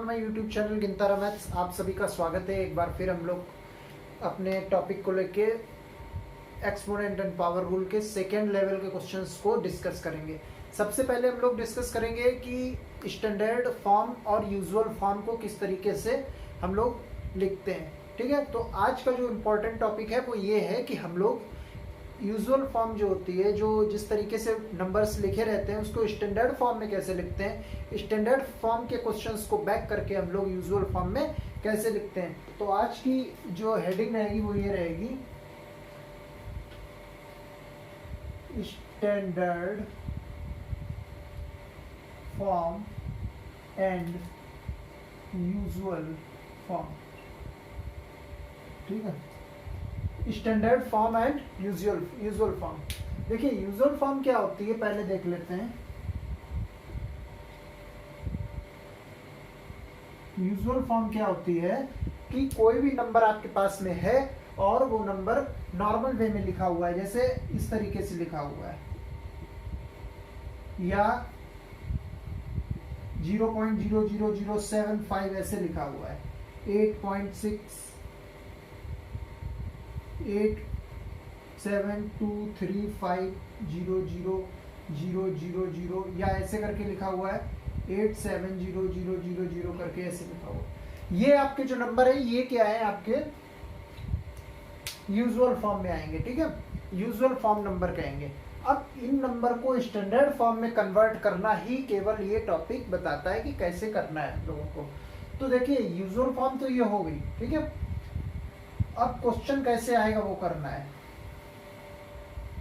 My YouTube channel Gintara maths. आप सभी का स्वागत है। एक बार फिर हम लोग अपने टॉपिक को लेके एक्सपोनेंट एंड पावर रूल के सेकेंड लेवल के क्वेश्चंस को डिस्कस करेंगे। सबसे पहले हम लोग डिस्कस करेंगे कि स्टैंडर्ड फॉर्म और यूजुअल फॉर्म को किस तरीके से हम लोग लिखते हैं। ठीक है, तो आज का जो इम्पोर्टेंट टॉपिक है वो ये है कि हम लोग यूजुअल फॉर्म जो होती है, जो जिस तरीके से नंबर्स लिखे रहते हैं उसको स्टैंडर्ड फॉर्म में कैसे लिखते हैं, स्टैंडर्ड फॉर्म के क्वेश्चंस को बैक करके हम लोग यूजुअल फॉर्म में कैसे लिखते हैं। तो आज की जो हेडिंग रहेगी वो ये रहेगी, standard form and usual form. ठीक है, standard form and usual form. देखिए यूजुअल फॉर्म क्या होती है पहले देख लेते हैं। यूजुअल फॉर्म क्या होती है कि कोई भी नंबर आपके पास में है और वो नंबर नॉर्मल वे में लिखा हुआ है, जैसे इस तरीके से लिखा हुआ है, या 0.00075 ऐसे लिखा हुआ है, 8.6 872350000 या ऐसे करके लिखा हुआ है, 870000 करके ऐसे लिखा हुआ है। ये आपके जो नंबर है ये क्या है, आपके यूजुअल फॉर्म में आएंगे। ठीक है, यूजुअल फॉर्म नंबर कहेंगे। अब इन नंबर को स्टैंडर्ड फॉर्म में कन्वर्ट करना ही केवल ये टॉपिक बताता है कि कैसे करना है लोगों को। तो देखिए यूजुअल फॉर्म तो ये हो गई। ठीक है, अब क्वेश्चन कैसे आएगा वो करना है।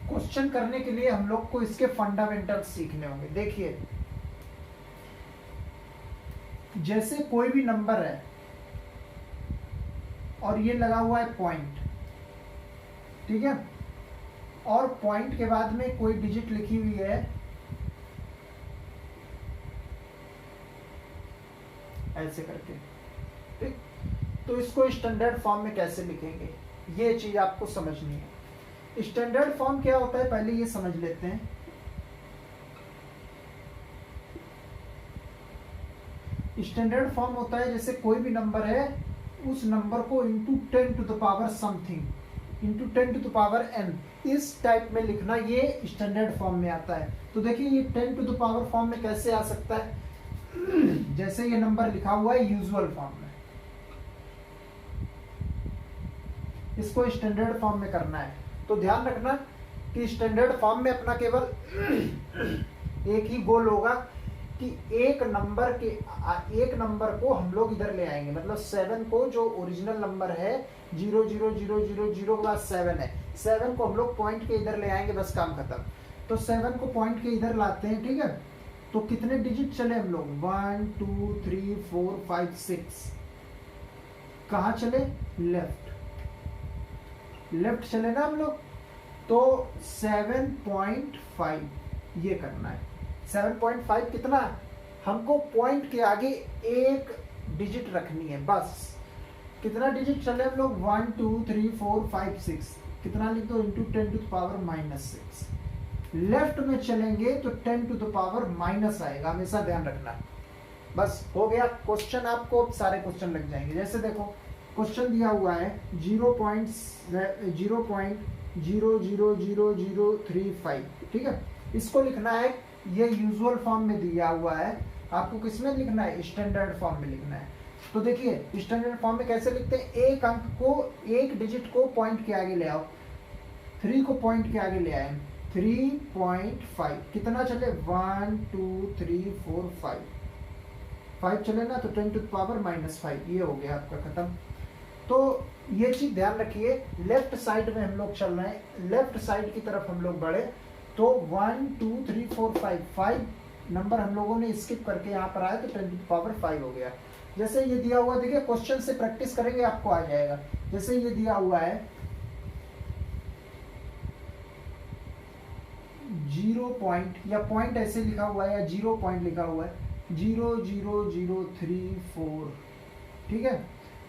क्वेश्चन करने के लिए हम लोग को इसके फंडामेंटल्स सीखने होंगे। देखिए जैसे कोई भी नंबर है और ये लगा हुआ है पॉइंट, ठीक है, और पॉइंट के बाद में कोई डिजिट लिखी हुई है ऐसे करके, ठीक। तो इसको स्टैंडर्ड फॉर्म में कैसे लिखेंगे ये चीज आपको समझनी है। स्टैंडर्ड फॉर्म क्या होता है पहले ये समझ लेते हैं। स्टैंडर्ड फॉर्म होता है जैसे कोई भी नंबर है उस नंबर को into 10 to the power something, into 10 to the power n, इस टाइप में लिखना, ये स्टैंडर्ड फॉर्म में आता है। तो देखिए ये 10 टू द पावर फॉर्म में कैसे आ सकता है, जैसे ये नंबर लिखा हुआ है यूजुअल फॉर्म में, इसको स्टैंडर्ड फॉर्म में करना है। तो ध्यान रखना कि स्टैंडर्ड फॉर्म में अपना केवल एक ही गोल होगा कि एक नंबर को हम लोग इधर ले आएंगे, मतलब 7 को, जो ओरिजिनल नंबर है 00000 के बाद 7 है, 7 को हम लोग पॉइंट के इधर ले आएंगे, बस काम खत्म। तो 7 को पॉइंट के इधर लाते हैं। ठीक है, तो कितने डिजिट चले हम लोग, 1 2 3 4 5 6, कहाँ चले, लेफ्ट चले ना हम लोग। तो 7.5 ये करना है। 7.5 कितना, हमको पॉइंट के आगे एक डिजिट रखनी है, बस। कितना डिजिट चले हम लोग, 1 2 3 4 5 6, कितना लिख दो, into 10 to the power -6। Left में चलेंगे तो 10 टू द पावर माइनस आएगा, हमेशा ध्यान रखना। बस हो गया क्वेश्चन, आपको सारे क्वेश्चन लग जाएंगे। जैसे देखो क्वेश्चन दिया हुआ है 0.0000035, ठीक है, इसको लिखना है, ये यूजुअल फॉर्म में दिया हुआ है, आपको किसमें लिखना है, स्टैंडर्ड फॉर्म में लिखना है। तो देखिए स्टैंडर्ड फॉर्म में कैसे लिखते हैं, एक अंक को, एक डिजिट को पॉइंट के आगे ले आओ, 3 को पॉइंट के आगे ले आए, 3.5, कितना चले, 1 2 3 4 5 चले ना, तो 10 टू द पावर -5, ये हो गया आपका खत्म। तो ये चीज ध्यान रखिए, लेफ्ट साइड में हम लोग चल रहे हैं, लेफ्ट साइड की तरफ हम लोग बढ़े, तो 1 2 3 4 5 नंबर हम लोगों ने स्किप करके यहाँ पर आया, तो 10 टू द पावर 5 हो गया। जैसे ये दिया हुआ, देखिए क्वेश्चन से प्रैक्टिस करेंगे आपको आ जाएगा। जैसे ये दिया हुआ है 0 पॉइंट, या पॉइंट ऐसे लिखा हुआ है, या 0 पॉइंट लिखा हुआ है, 00034, ठीक है,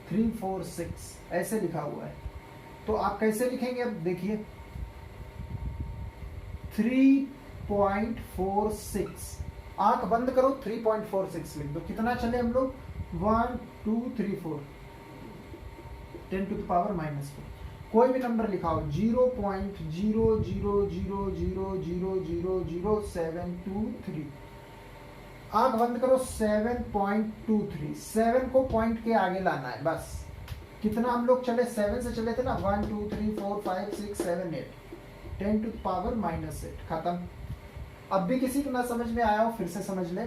346 ऐसे लिखा हुआ है। तो आप कैसे लिखेंगे, अब देखिए 3.46, आंख बंद करो, 3.46 लिख दो। कितना चले हम लोग, 1 2 3 4 10 टू द पावर -4। कोई भी नंबर लिखाओ 0.0000000723। आंख बंद करो। 7.23। 7 को पॉइंट के आगे लाना है बस। कितना हम लोग चले, 7 से चले थे ना, 1 2 3 4 5 6 7 8, 10 टू द पावर -8। खत्म। अब भी किसी को ना समझ में आया हो फिर से समझ ले।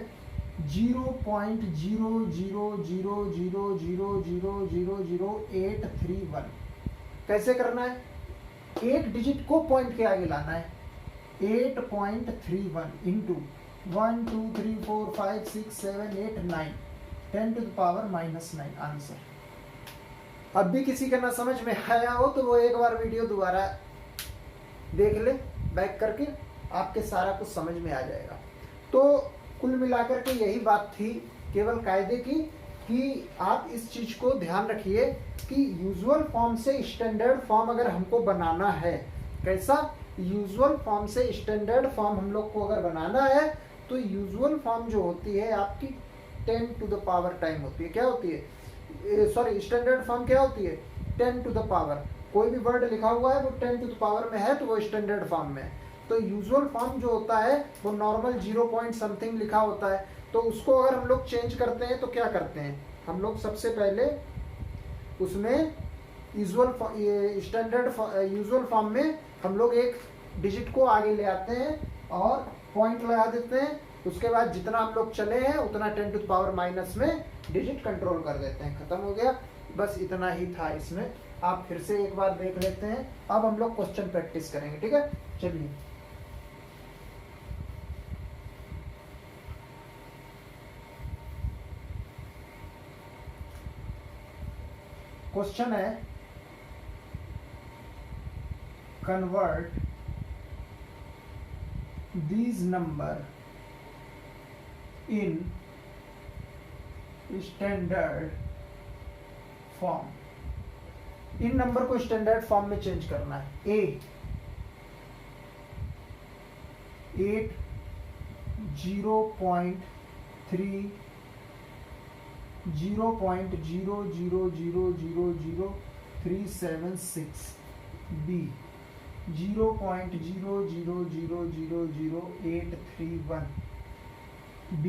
0.0000000831 कैसे करना है? एक डिजिट को पॉइंट के आगे लाना है। 8.31 into 1 2 3 4 5 6 7 8 9, 10 to the power -9 answer. अब भी किसी का ना समझ में आया हो तो वो एक बार वीडियो दोबारा देख ले बैक करके, आपके सारा कुछ समझ में आ जाएगा। तो कुल मिलाकर के यही बात थी केवल कायदे की, कि आप इस चीज को ध्यान रखिए कि यूजुअल फॉर्म से स्टैंडर्ड फॉर्म अगर हमको बनाना है, कैसा? यूजुअल फॉर्म से स्टैंडर्ड फॉर्म हम लोग को अगर बनाना है तो यूजुअल फॉर्म जो होती है आपकी 10 टू द पावर टाइम होती है। क्या होती है? सॉरी, स्टैंडर्ड फॉर्म क्या होती है? 10 टू द पावर। कोई भी वर्ड लिखा हुआ है वो 10 टू द पावर में है तो वो स्टैंडर्ड फॉर्म में है। तो यूजुअल फॉर्म जो होता है वो नॉर्मल 0 पॉइंट समथिंग लिखा होता है। तो उसको अगर हम लोग चेंज करते हैं तो क्या करते हैं हम लोग? सबसे पहले उसमें यूजुअल फॉर्म में हम लोग एक डिजिट को आगे ले आते हैं और पॉइंट लगा देते हैं। उसके बाद जितना हम लोग चले हैं उतना 10 टू द पावर माइनस में डिजिट कंट्रोल कर देते हैं। खत्म हो गया। बस इतना ही था इसमें। आप फिर से एक बार देख लेते हैं। अब हम लोग क्वेश्चन प्रैक्टिस करेंगे। ठीक है, चलिए। क्वेश्चन है, convert these number in standard form। In number को स्टैंडर्ड फॉर्म में चेंज करना है। A 8 0.3 0.00000376, B 0.00000831, B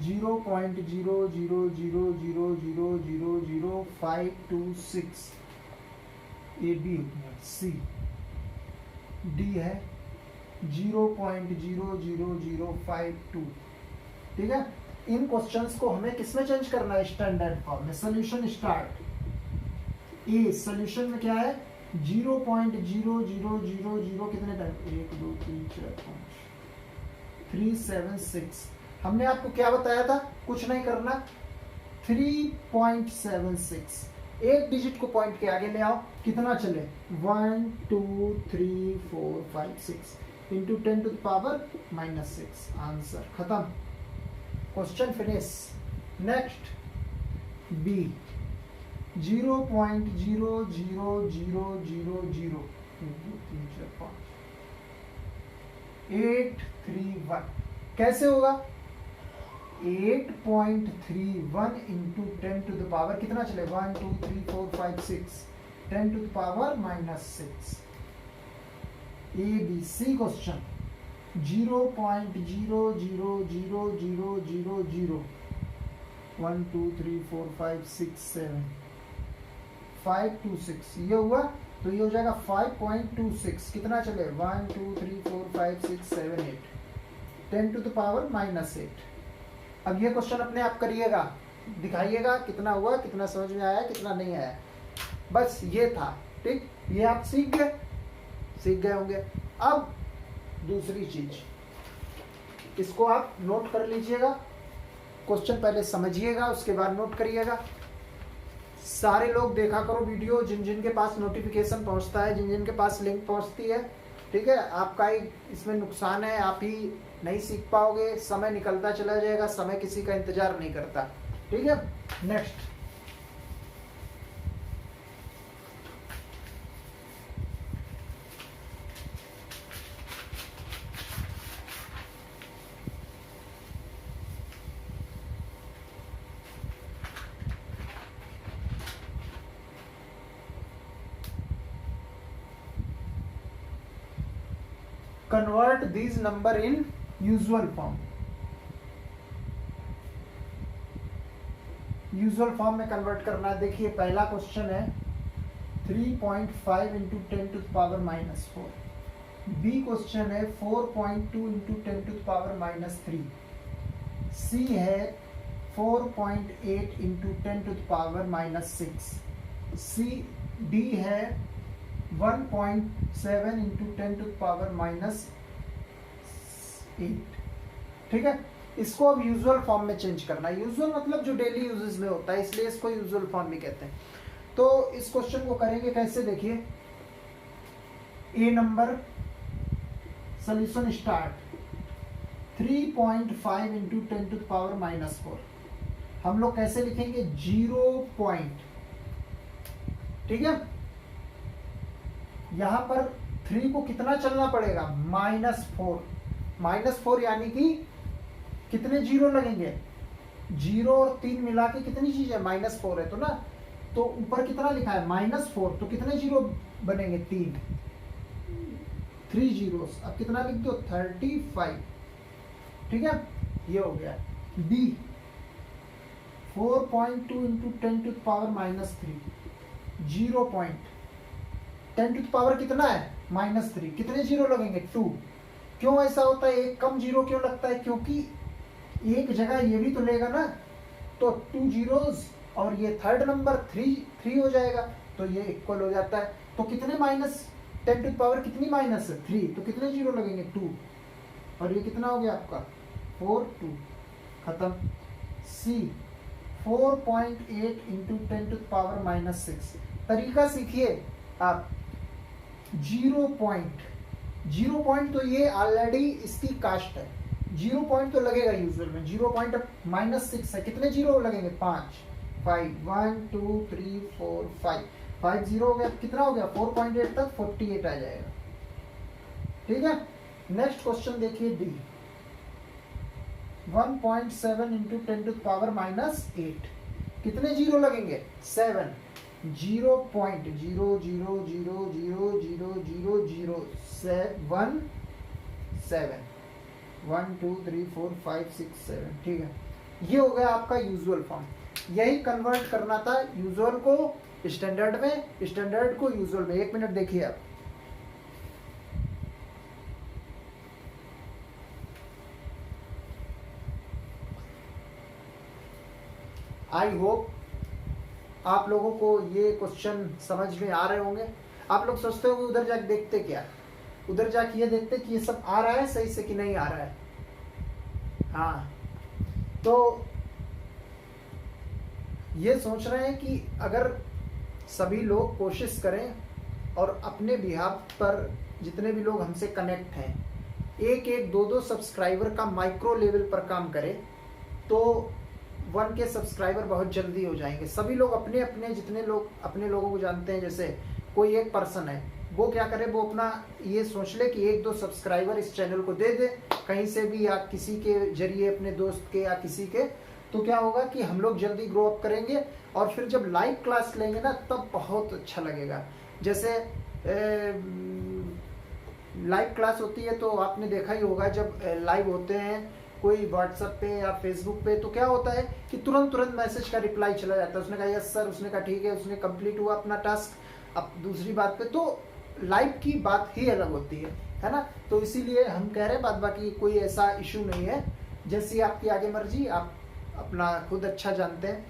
0.00000526, A B, C D है 0.00052। ठीक है, इन क्वेश्चंस को हमें किसमें चेंज करना है? स्टैंडर्ड फॉर्म में। Solution start. ए सोल्यूशन में क्या है? 0.0000 कितने टाइम? 1 2 3 4 5 376। हमने आपको क्या बताया था? कुछ नहीं करना। 3.76 एक डिजिट को पॉइंट के आगे ले आओ। कितना चले? 1 2 3 4 5 6 into 10 to the power -6 answer. खत्म। Question finish. नेक्स्ट, बी 0.0000831 कैसे होगा? 8.31 इंटू 10 टू द पावर कितना चले? 1 2 3 4 5 6 10 to the power -6। A B C question 0.00000 1 2 3 4 5 6 7 526 ये हुआ तो ये हो जाएगा 5.26। कितना चले? 1 2 3 4 5 6 7 8 10 टू द पावर -8। अब ये क्वेश्चन अपने आप करिएगा, दिखाइएगा कितना हुआ, कितना समझ में आया, कितना नहीं आया। बस ये था। ठीक, ये आप सीख गए होंगे। अब दूसरी चीज, इसको आप नोट कर लीजिएगा। क्वेश्चन पहले समझिएगा उसके बाद नोट करिएगा। सारे लोग देखा करो वीडियो, जिन जिन के पास नोटिफिकेशन पहुंचता है, जिन जिन के पास लिंक पहुंचती है। ठीक है, आपका ही इसमें नुकसान है, आप ही नहीं सीख पाओगे, समय निकलता चला जाएगा, समय किसी का इंतजार नहीं करता। ठीक है, next convert this number in usual form. Usual form में कन्वर्ट करना है। देखिए पहला क्वेश्चन है 3.5 into 10 to the power -4। B question है 4.2 into 10 to the power -3। C है 4.8 into 10 to the power -6। C D है 1.7 इंटू 10 टू द पावर -8। ठीक है, इसको अब यूजुअल फॉर्म में चेंज करना है। यूजुअल मतलब जो डेली यूजेस में होता है, इसलिए इसको यूजुअल फॉर्म भी कहते हैं। तो इस क्वेश्चन को करेंगे कैसे, देखिए A number solution start 3.5 into 10 to the power -4। हम लोग कैसे लिखेंगे, 0 पॉइंट, ठीक है। यहां पर 3 को कितना चलना पड़ेगा, -4 यानी कि कितने जीरो लगेंगे, 0 और 3 मिला के कितनी चीज है, -4 है तो ना। तो ऊपर कितना लिखा है, -4, तो कितने जीरो बनेंगे, 3 जीरोस। अब कितना लिख दो, 35। ठीक है, ये हो गया। B 4.2 into 10 to the power -3, 0 point, 10 to the power कितना है, -3, कितने जीरो लगेंगे, 2। क्यों ऐसा होता है, एक कम जीरो क्यों लगता है, क्योंकि एक जगह ये भी तो लेगा ना, तो 2 जीरोस और ये थर्ड नंबर 3 हो जाएगा, तो ये इक्वल हो जाता है। तो कितने -10 टू द पावर कितनी -3, तो कितने जीरो लगेंगे, 2, और ये कितना हो गया आपका 4, 2, खत्म। सी 4.8 इंटू 10 टू द पावर -6। तरीका सीखिए आप। 0 पॉइंट तो ये ऑलरेडी इसकी कास्ट है, 0 पॉइंट तो लगेगा यूजुअल में। 0 पॉइंट -6 है, कितने जीरो लगेंगे, 5, 1 2 3 4 5 जीरो हो गया, कितना हो गया, 4.8 तक 48 आ जाएगा। ठीक है, नेक्स्ट क्वेश्चन देखिए D 1.7 into 10 to the power -8। कितने जीरो लगेंगे, 7, 0.000000007 1 2 3 4 5 6 7। ठीक है, ये हो गया आपका यूजुअल फॉर्म। यही कन्वर्ट करना था यूजुअल को स्टैंडर्ड में, स्टैंडर्ड को यूजुअल में। 1 मिनट देखिए आप। आई होप आप लोगों को ये क्वेश्चन समझ में आ रहे होंगे। आप लोग सोचते होंगे उधर जाके देखते क्या, उधर जाके ये देखते कि ये सब आ रहा है सही से कि नहीं आ रहा है। हाँ, तो ये सोच रहे हैं कि अगर सभी लोग कोशिश करें और अपने बिहाफ पर जितने भी लोग हमसे कनेक्ट हैं, 1-1, 2-2 सब्सक्राइबर का माइक्रो लेवल पर काम करें, तो 1K सब्सक्राइबर बहुत जल्दी हो जाएंगे। सभी लोग अपने अपने जितने लोग अपने लोगों को जानते हैं, जैसे कोई एक पर्सन है, वो क्या करे, वो अपना ये सोच ले कि 1-2 सब्सक्राइबर इस चैनल को दे दे कहीं से भी, या किसी के जरिए, अपने दोस्त के या किसी के। तो क्या होगा कि हम लोग जल्दी ग्रो अप करेंगे, और फिर जब लाइव क्लास लेंगे ना, तब बहुत अच्छा लगेगा। जैसे लाइव क्लास होती है तो आपने देखा ही होगा, जब लाइव होते हैं कोई व्हाट्सएप पे या फेसबुक पे, तो क्या होता है कि तुरंत मैसेज का रिप्लाई चला जाता है। उसने कहा यस सर, उसने कहा ठीक है, उसने कंप्लीट हुआ अपना टास्क। अब दूसरी बात पे तो लाइव की बात ही अलग होती है ना। तो इसीलिए हम कह रहे हैं, बात बाकी कोई ऐसा इशू नहीं है, जैसी आपकी आगे मर्जी, आप अपना खुद अच्छा जानते हैं।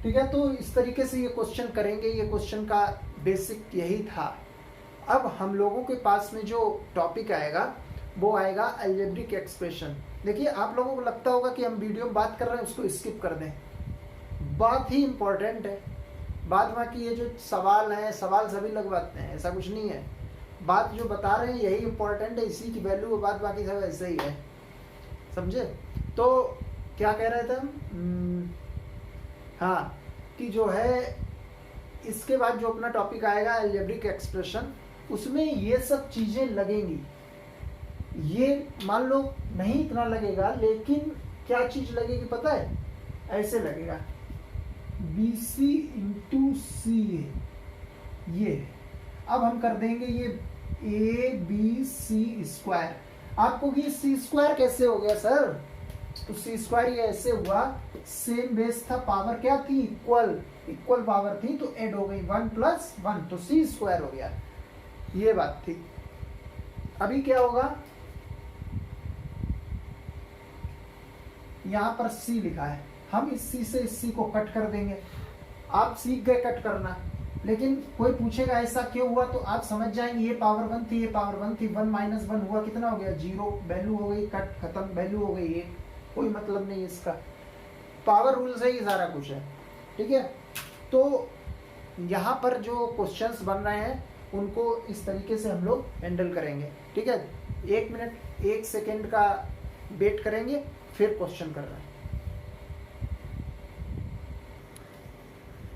ठीक है, तो इस तरीके से ये क्वेश्चन करेंगे। ये क्वेश्चन का बेसिक यही था। अब हम लोगों के पास में जो टॉपिक आएगा वो आएगा अलजेब्रिक एक्सप्रेशन। देखिए, आप लोगों को लगता होगा कि हम वीडियो में बात कर रहे हैं उसको स्किप कर दें, बात ही इंपॉर्टेंट है। बात बाकी ये जो सवाल है, सवाल सभी लगवाते हैं, ऐसा कुछ नहीं है। बात जो बता रहे हैं यही इंपॉर्टेंट है, इसी की वैल्यू, बात बाकी सब ऐसे ही है, समझे। तो क्या कह रहे थे हम, हाँ, कि जो है इसके बाद जो अपना टॉपिक आएगा अलजेब्रिक एक्सप्रेशन, उसमें ये सब चीजें लगेंगी। ये मान लो नहीं इतना लगेगा, लेकिन क्या चीज लगेगी पता है, ऐसे लगेगा BC × CA। ये अब हम कर देंगे, ABC²। आपको कि C² कैसे हो गया सर? तो C² ये ऐसे हुआ, सेम बेस था, पावर क्या थी? इक्वल पावर थी, तो ऐड हो गई 1 + 1, तो C² हो गया। ये बात थी। अभी क्या होगा, यहां पर C लिखा है, हम इस C से इस C को कट कर देंगे। आप सीख गए कट करना, लेकिन कोई पूछेगा ऐसा क्यों हुआ, तो आप समझ जाएंगे ये पावर 1 थी, ये पावर 1 थी, 1 - 1 हुआ, कितना हो गया? 0, वैल्यू हो गई कट, खत्म, वैल्यू हो गई 1, कोई मतलब नहीं इसका। पावर रूल से ही सारा कुछ है, ठीक है। तो यहाँ पर जो क्वेश्चंस बन रहे हैं उनको इस तरीके से हम लोग हैंडल करेंगे, ठीक है। 1 मिनट 1 सेकेंड का वेट करेंगे, फिर क्वेश्चन कर रहे हैं।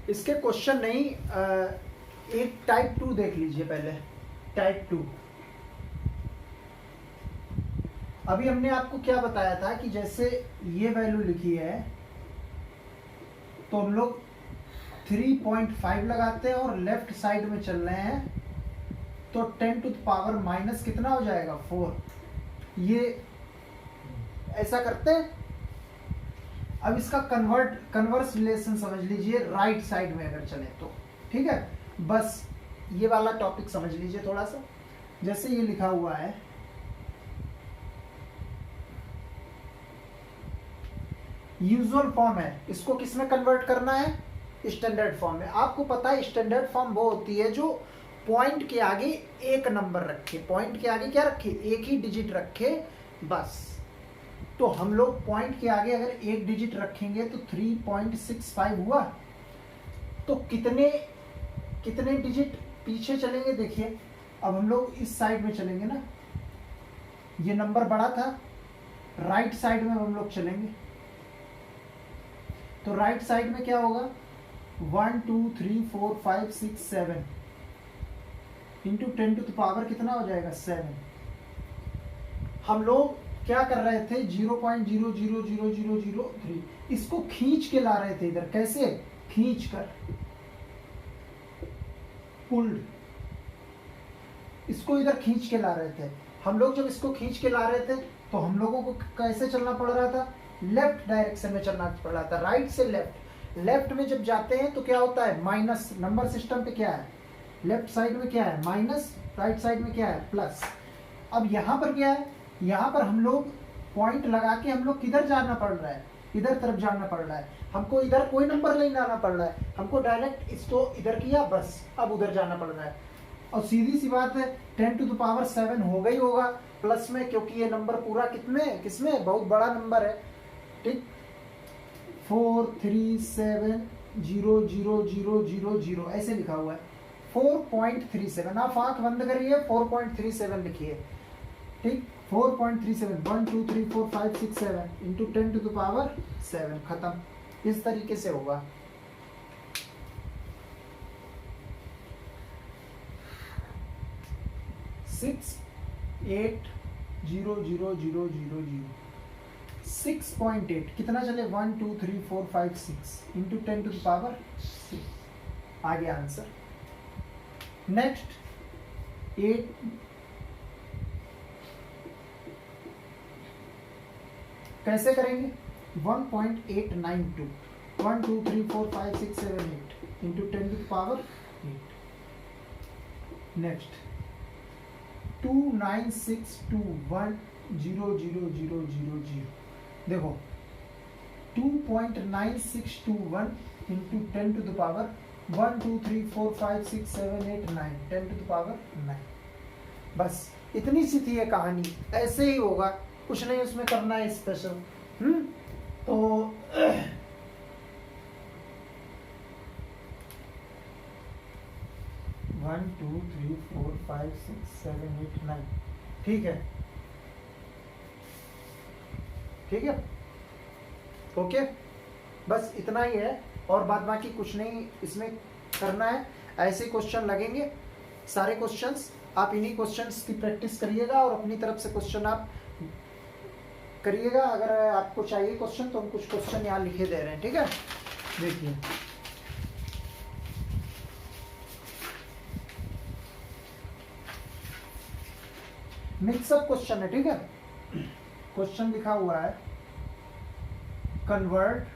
इसके क्वेश्चन नहीं, एक टाइप 2 देख लीजिए पहले। टाइप 2, अभी हमने आपको क्या बताया था कि जैसे ये वैल्यू लिखी है तो हम लोग 3.5 लगाते हैं और लेफ्ट साइड में चल रहे हैं, तो 10 टू द पावर माइनस कितना हो जाएगा? 4। ये ऐसा करते हैं। अब इसका कन्वर्स रिलेशन समझ लीजिए, राइट साइड में अगर चले तो, ठीक है। बस ये वाला टॉपिक समझ लीजिए थोड़ा सा। जैसे ये लिखा हुआ है, यूजुअल फॉर्म है, इसको किस में कन्वर्ट करना है? स्टैंडर्ड फॉर्म में। आपको पता है स्टैंडर्ड फॉर्म वो होती है जो पॉइंट के आगे एक नंबर रखे, पॉइंट के आगे क्या रखे? एक ही डिजिट रखे, बस। तो हम लोग पॉइंट के आगे अगर एक डिजिट रखेंगे तो 3.65 हुआ। तो कितने डिजिट पीछे चलेंगे? देखिए, अब हम लोग इस साइड में चलेंगे ना, ये नंबर बड़ा था, राइट साइड में हम लोग चलेंगे, तो राइट साइड में क्या होगा? 1 2 3 4 5 6 7 इंटू 10 टू द पावर कितना हो जाएगा? 7। हम लोग क्या कर रहे थे? 0.00003, इसको खींच के ला रहे थे इधर। कैसे? खींच कर, पुल्ड, इसको इधर खींच के ला रहे थे हम लोग। जब इसको खींच के ला रहे थे तो हम लोगों को कैसे चलना पड़ रहा था? लेफ्ट डायरेक्शन में चलना पड़ रहा था, राइट से लेफ्ट। लेफ्ट में जब जाते हैं तो क्या होता है? माइनस। नंबर सिस्टम पे क्या है? लेफ्ट साइड में क्या है? माइनस, राइट साइड में क्या है? प्लस। अब यहाँ पर क्या है? यहाँ पर हम लोग पॉइंट लगा के हम लोग किधर जाना पड़ रहा है? इधर तरफ जाना पड़ रहा है। हमको इधर कोई नंबर नहीं लाना पड़ रहा है, हमको डायरेक्ट इसको इधर किया, बस अब उधर जाना पड़ रहा है। और सीधी सी बात है, 10 टू द पावर 7 होगा ही होगा प्लस में, क्योंकि ये नंबर पूरा किसमें बहुत बड़ा नंबर है, ठीक। 4370000 ऐसे लिखा हुआ है, 4.37। आप आंख बंद करिए, 4.37 लिखिए, ठीक। 4.37, 1 2 3 4 5 6 7 इंटू 10 टू द पावर 7, खत्म। इस तरीके से होगा। सिक्स 6.8 कितना चले? 1 2 3 4 5 6 इंटू 10 टू द पावर 6 आ गया आंसर। नेक्स्ट 8 कैसे करेंगे? 1.892, 1 2 3 4 5 6 7 8 into 10 to the power 8। Next 296210000। देखो 2.9621 into 10 to the power 1 2 3 4 5 6 7 8 9 10 to the power 9। बस इतनी सी थी ये कहानी, ऐसे ही होगा, कुछ नहीं उसमें करना है स्पेशल। तो 1 2 3 4 5 6 7 8 9, ठीक है, ठीक है, ओके। बस इतना ही है और बाद बाकी कुछ नहीं इसमें करना है। ऐसे क्वेश्चन लगेंगे सारे क्वेश्चंस, आप इन्हीं क्वेश्चंस की प्रैक्टिस करिएगा और अपनी तरफ से क्वेश्चन आप करिएगा। अगर आपको चाहिए क्वेश्चन तो हम कुछ क्वेश्चन यहाँ लिखे दे रहे हैं, ठीक है। देखिए मिक्सअप क्वेश्चन है, ठीक है। क्वेश्चन लिखा हुआ है convert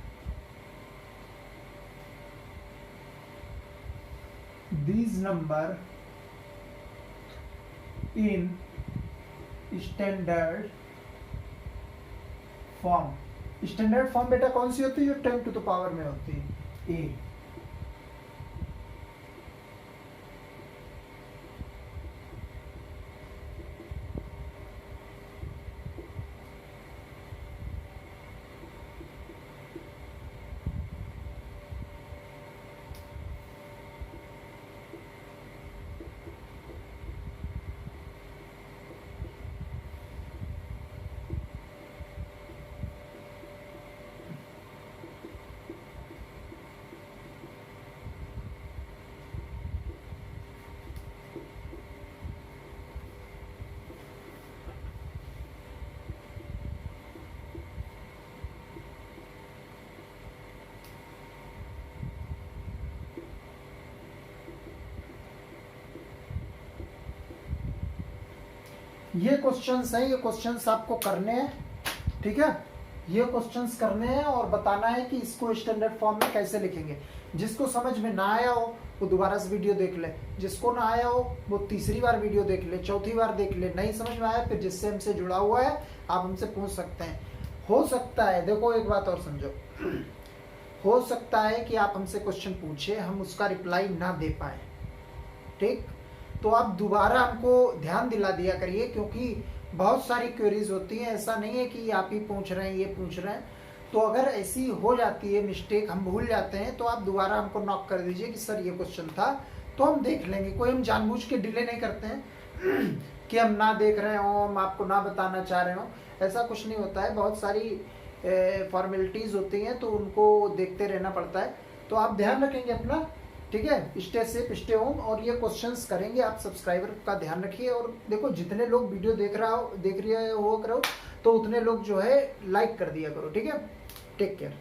these number in standard form। Standard form बेटा कौन सी होती है? जो 10 टू द पावर में होती है, ए। ये क्वेश्चंस हैं, ये क्वेश्चंस आपको करने हैं, ठीक है। ये क्वेश्चंस करने हैं और बताना है कि इसको स्टैंडर्ड फॉर्म में कैसे लिखेंगे। जिसको समझ में ना आया हो वो दोबारा से वीडियो देख ले, जिसको ना आया हो वो तीसरी बार वीडियो देख ले, चौथी बार देख ले। नहीं समझ में आया फिर जिससे हमसे जुड़ा हुआ है आप हमसे पूछ सकते हैं। हो सकता है, देखो एक बात और समझो, हो सकता है कि आप हमसे क्वेश्चन पूछे, हम उसका रिप्लाई ना दे पाए, ठीक। तो आप दोबारा हमको ध्यान दिला दिया करिए, क्योंकि बहुत सारी क्वेरीज होती हैं। ऐसा नहीं है कि आप ही पूछ रहे हैं, ये पूछ रहे हैं। तो अगर ऐसी हो जाती है मिस्टेक, हम भूल जाते हैं, तो आप दोबारा हमको नॉक कर दीजिए कि सर ये क्वेश्चन था, तो हम देख लेंगे। कोई हम जानबूझ के डिले नहीं करते हैं कि हम ना देख रहे हो, हम आपको ना बताना चाह रहे हो, ऐसा कुछ नहीं होता है। बहुत सारी फॉर्मेलिटीज होती हैं तो उनको देखते रहना पड़ता है। तो आप ध्यान रखेंगे अपना, ठीक है। Stay safe, stay home. और ये क्वेश्चंस करेंगे, आप सब्सक्राइबर का ध्यान रखिए। और देखो जितने लोग वीडियो देख रहे हो करो, तो उतने लोग जो है लाइक कर दिया करो, ठीक है। Take care.